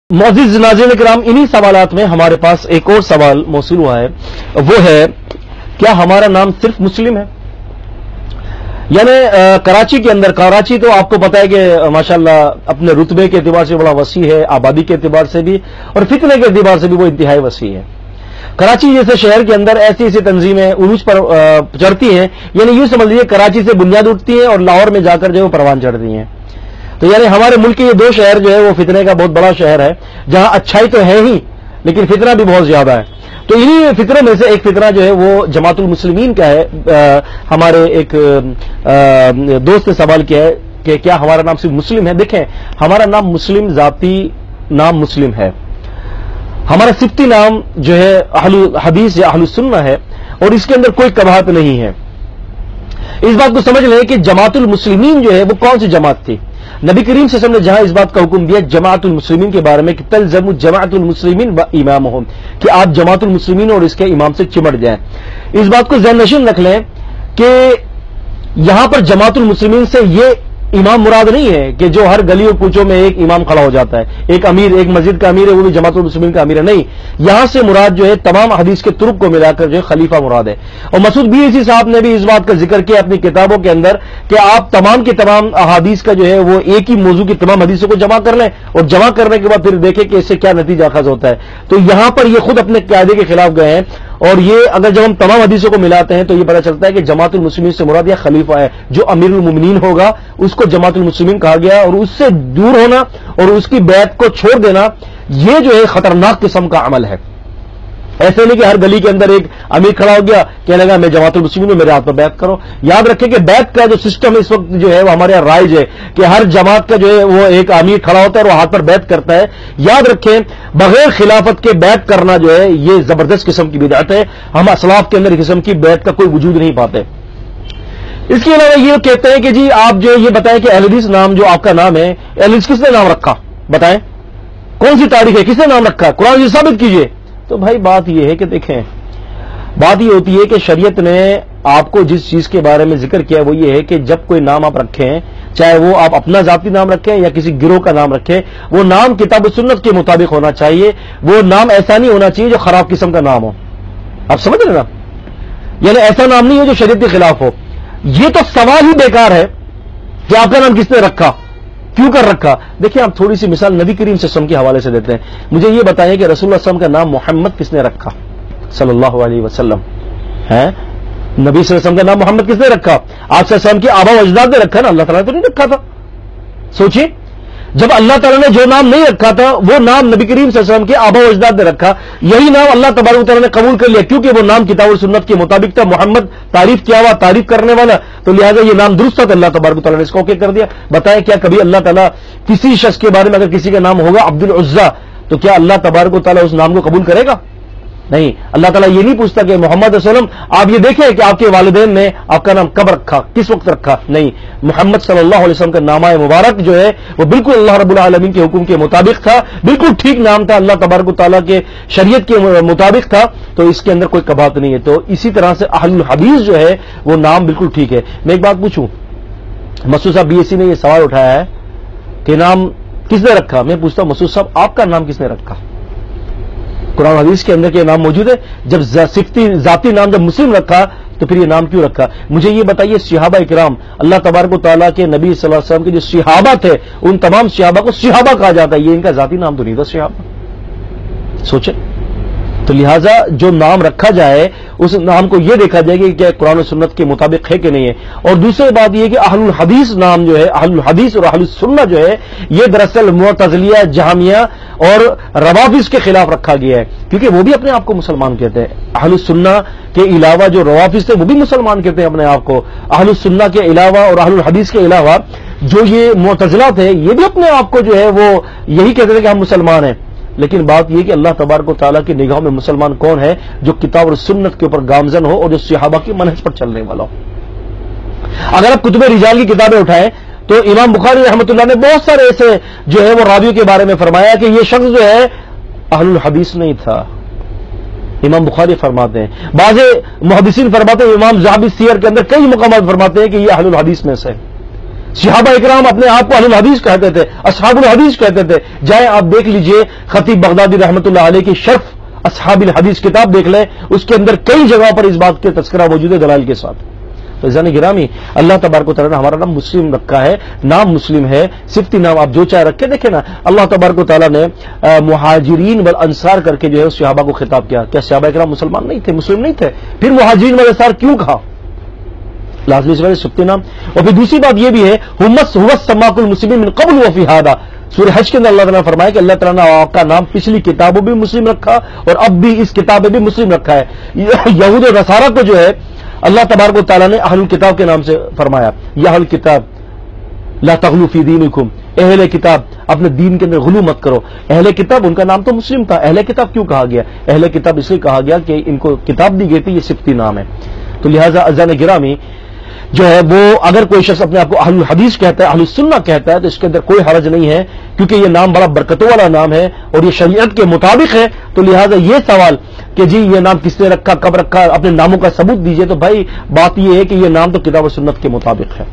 मुअज़्ज़िज़ नाज़रीन किराम, इन्हीं सवालात में हमारे पास एक और सवाल मौसूल हुआ है, वो है क्या हमारा नाम सिर्फ मुस्लिम है? यानी कराची के अंदर, कराची तो आपको पता है कि माशाल्लाह अपने रुतबे के एतबार से बड़ा वसी है, आबादी के एतबार से भी और फितने के एतबार से भी वो इंतहाई वसी है। कराची जैसे शहर के अंदर ऐसी ऐसी तंजीमें उरूज पर चढ़ती हैं, यानी यूं समझ लीजिए कराची से बुनियाद उठती है और लाहौर में जाकर जो है वो परवान चढ़ती हैं। तो यानी हमारे मुल्क के ये दो शहर जो है वो फितने का बहुत बड़ा शहर है, जहां अच्छाई तो है ही लेकिन फितना भी बहुत ज्यादा है। तो इन्हीं फितरों में से एक फितना जो है वो जमातुल मुस्लिमीन का है। हमारे एक दोस्त ने सवाल किया है कि क्या हमारा नाम सिर्फ मुस्लिम है? देखें, हमारा नाम मुस्लिम जाती नाम मुस्लिम है, हमारा सिफ्ती नाम जो है अहलुल हदीस या अहलुस सुन्ना है और इसके अंदर कोई कबाहत नहीं है। इस बात को समझ लें कि जमातुल मुस्लिमीन जो है वो कौन सी जमात थी। नबी करीम सल्लल्लाहु अलैहि वसल्लम ने जहां इस बात का हुक्म दिया जमातुल मुस्लिमीन के बारे में कि तलज़मु जमातुल मुस्लिमीन व इमामहुम, कि आप जमातुल मुस्लिमीन और इसके इमाम से चिमट जाएं। इस बात को ज़हन नशीन रख लें कि यहां पर जमातुल मुस्लिमीन से ये इमाम मुराद नहीं है कि जो हर गली और कूचों में एक इमाम खड़ा हो जाता है, एक अमीर, एक मस्जिद का अमीर है वो भी जमातुल मुस्लिमीन का अमीर है, नहीं। यहां से मुराद जो है तमाम हदीस के तुरुक को मिलाकर जो है खलीफा मुराद है। और मसूद बीएसी साहब ने भी इस बात का जिक्र किया अपनी किताबों के अंदर कि आप तमाम के तमाम अहादीस का जो है वो एक ही मौजू की तमाम हदीसों को जमा कर लें और जमा करने के बाद फिर देखें कि इससे क्या नतीजा अखज़ होता है। तो यहां पर ये खुद अपने कायदे के खिलाफ गए हैं और ये अगर जब हम तमाम हदीसों को मिलाते हैं तो ये पता चलता है कि जमातुल मुस्लिमीन से मुराद या खलीफा है, जो अमीरुल मोमिनीन होगा उसको जमातुल मुस्लिमीन कहा गया। और उससे दूर होना और उसकी बैत को छोड़ देना ये जो है खतरनाक किस्म का अमल है। ऐसे नहीं कि हर गली के अंदर एक अमीर खड़ा हो गया, कहने लगा मैं जमातुल मुस्लिमीन हूं, मेरे हाथ पर बैत करो। याद रखें कि बैत का जो सिस्टम इस वक्त जो है वो हमारे यहां राइज है कि हर जमात का जो है वो एक अमीर खड़ा होता है और वो हाथ पर बैत करता है। याद रखें, बगैर खिलाफत के बैत करना जो है ये जबरदस्त किस्म की बिदअत है। हम असलाफ के अंदर इस किस्म की बैत का कोई वजूद नहीं पाते। इसके अलावा ये कहते हैं कि जी आप जो ये बताएं कि अहले हदीस नाम जो आपका नाम है, अहले हदीस किसने नाम रखा? बताएं कौन सी तारीख है, किसने नाम रखा? कुरान से साबित कीजिए। तो भाई बात यह है कि देखें, बात यह होती है कि शरीयत ने आपको जिस चीज के बारे में जिक्र किया वो ये है कि जब कोई नाम आप रखें, चाहे वो आप अपना जाती नाम रखें या किसी गिरोह का नाम रखें, वो नाम किताब सुन्नत के मुताबिक होना चाहिए। वो नाम ऐसा नहीं होना चाहिए जो खराब किस्म का नाम हो। आप समझ रहे ना? यानी ऐसा नाम नहीं हो जो शरीयत के खिलाफ हो। ये तो सवाल ही बेकार है कि आपका नाम किसने रखा, क्यों कर रखा। देखिए, आप थोड़ी सी मिसाल नबी करीम सल्लल्लाहु के हवाले से देते हैं। मुझे ये बताइए कि रसूलुल्लाह सल्लल्लाहु का नाम मोहम्मद किसने रखा? सल्लल्लाहु अलैहि वसल्लम है। नबी सल्लल्लाहु अलैहि वसल्लम का नाम मोहम्मद किसने रखा? आप सल्लल्लाहु अलैहि वसल्लम के आबा अजदाद ने रखा ना, अल्लाह ताला ने तो नहीं रखा था। सोचिए, जब अल्लाह ताला ने जो नाम नहीं रखा था वो नाम नबी करीम सल्लल्लाहु अलैहि वसल्लम के आबा अजदाद ने रखा, यही नाम अल्लाह तबारक व तआला ने कबूल कर लिया क्योंकि वो नाम किताब और सुन्नत के मुताबिक था। मोहम्मद तारीफ किया हुआ, तारीफ करने वाला, तो लिहाजा ये नाम दुरुस्त था, अल्लाह तबारक व तआला ने इसको ओके कर दिया। बताएं, क्या कभी अल्लाह ताला किसी शख्स के बारे में अगर किसी का नाम होगा अब्दुल उज्जा, तो क्या अल्लाह तबारक व तआला उस नाम को कबूल करेगा? नहीं। अल्लाह ताला ये नहीं पूछता कि मोहम्मद सल्लम आप ये देखें कि आपके वालिदैन ने आपका नाम कब रखा, किस वक्त रखा। नहीं, मोहम्मद सल्लल्लाहु अलैहि वसल्लम का नाम मुबारक जो है वो बिल्कुल अल्लाह रब्बुल आलमीन के हुक्म के मुताबिक था, बिल्कुल ठीक नाम था, अल्लाह तबारक व तआला के शरीयत के मुताबिक था, तो इसके अंदर कोई कबात नहीं है। तो इसी तरह से अहलुल हदीस जो है वो नाम बिल्कुल ठीक है। मैं एक बात पूछूं, मसूद साहब बीएससी ने यह सवाल उठाया है कि नाम किसने रखा। मैं पूछता हूं मसूद साहब आपका नाम किसने रखा? कुरान हदीस के अंदर के नाम मौजूद है। जब सिफ्ती जाती नाम जब मुस्लिम रखा तो फिर ये नाम क्यों रखा? मुझे ये बताइए, सहाबा इकराम, अल्लाह तबारक व तआला के नबी सल्लल्लाहु अलैहि वसल्लम के जो सहाबा थे उन तमाम सहाबा को सहाबा कहा जाता है, ये इनका जाती नाम तो नहीं था सहाबा। सोचे, तो लिहाजा जो नाम रखा जाए उस नाम को यह देखा जाए कि क्या कुरान और सुन्नत के मुताबिक है कि नहीं है। और दूसरी बात यह कि अहलुल हदीस नाम जो है, अहलुल हदीस और अहलुस सुन्ना जो है, यह दरअसल मुअतज़िलिया, जहमिया और रवाफिज के खिलाफ रखा गया है क्योंकि वो भी अपने आप को मुसलमान कहते हैं। अहलुस सुन्ना के अलावा जो रवाफिज थे वो भी मुसलमान कहते हैं अपने आप को। अहलुस सुन्ना के अलावा और अहलुल हदीस के अलावा जो ये मुअतज़िला थे ये भी अपने आप को जो है वो यही कहते थे कि हम मुसलमान हैं। लेकिन बात यह कि अल्लाह तबारक व तआला की निगाह में मुसलमान कौन है? जो किताब और सुन्नत के ऊपर गामजन हो और जो सहाबा की मनहज पर चलने वाला हो। अगर आप कुतुब रिजाल की किताबें उठाएं तो इमाम बुखारी रहमतुल्लाह ने बहुत सारे ऐसे जो है वो रावियों के बारे में फरमाया कि ये शख्स जो है अहलुल हदीस नहीं था। इमाम बुखारी फरमाते हैं, बाज़े मुहद्दिसीन फरमाते हैं, इमाम ज़हाबी सीयर के अंदर कई मुकामात फरमाते हैं कि ये अहलुल हदीस में से। صحابہ اکرام اپنے آپ کو اہل الحدیث کہتے تھے، اصحاب الحدیث کہتے تھے. جائیں آپ دیکھ لیجئے خطیب بغدادی رحمۃ اللہ علیہ کی شرف اصحاب الحدیث کتاب دیکھ لیں، اس کے اندر کئی جگہوں پر اس بات کے تذکرہ موجود ہے دلائل کے ساتھ. تو عزیزان گرامی، اللہ تبارک و تعالیٰ نے ہمارا نام مسلم رکھا ہے، نام مسلم ہے، صفتی نام آپ جو چاہے رکھے. دیکھیں نا، اللہ تبارک و تعالیٰ نے مہاجرین والانصار کر کے جو ہے اس صحابہ کو خطاب کیا. کیا صحابہ کرام مسلمان نہیں تھے، مسلم نہیں تھے؟ پھر مہاجرین والانصار کیوں کہا؟ لازمی سے پہلے صفتی نام. اور پھر دوسری بات یہ بھی ہے، سماک المسلمین من قبل وفی ھذا، سورہ حج کے اندر اللہ تعالیٰ نے فرمایا کہ اللہ تعالیٰ نے آپ کا نام پچھلی کتابوں بھی مسلم رکھا اور اب بھی اس کتاب میں بھی مسلم رکھا ہے. یہود و نصارہ کو جو ہے اللہ تبارک و تعالیٰ نے اہل الکتاب کے نام سے فرمایا، یا اہل الکتاب لا تغلوا فی دینکم، اہل کتاب اپنے دین کے اندر غلو مت کرو. اہل کتاب ان کا نام تو مسلم تھا، اہل کتاب کیوں کہا گیا؟ اہل کتاب اس لیے کہا گیا کہ ان کو کتاب دی گئی تھی، یہ صفتی نام ہے. تو لہذا عزیزان گرامی جو ہے وہ اگر کوئی شخص اپنے آپ کو اہل الحدیث کہتا ہے، اہل السنہ کہتا ہے، تو اس کے اندر کوئی حرج نہیں ہے، کیونکہ یہ نام بڑا برکتوں والا نام ہے اور یہ شریعت کے مطابق ہے. تو لہذا یہ سوال کہ جی یہ نام کس نے رکھا، کب رکھا، اپنے ناموں کا ثبوت دیجئے، تو بھائی بات یہ ہے کہ یہ نام تو کتاب و سنت کے مطابق ہے.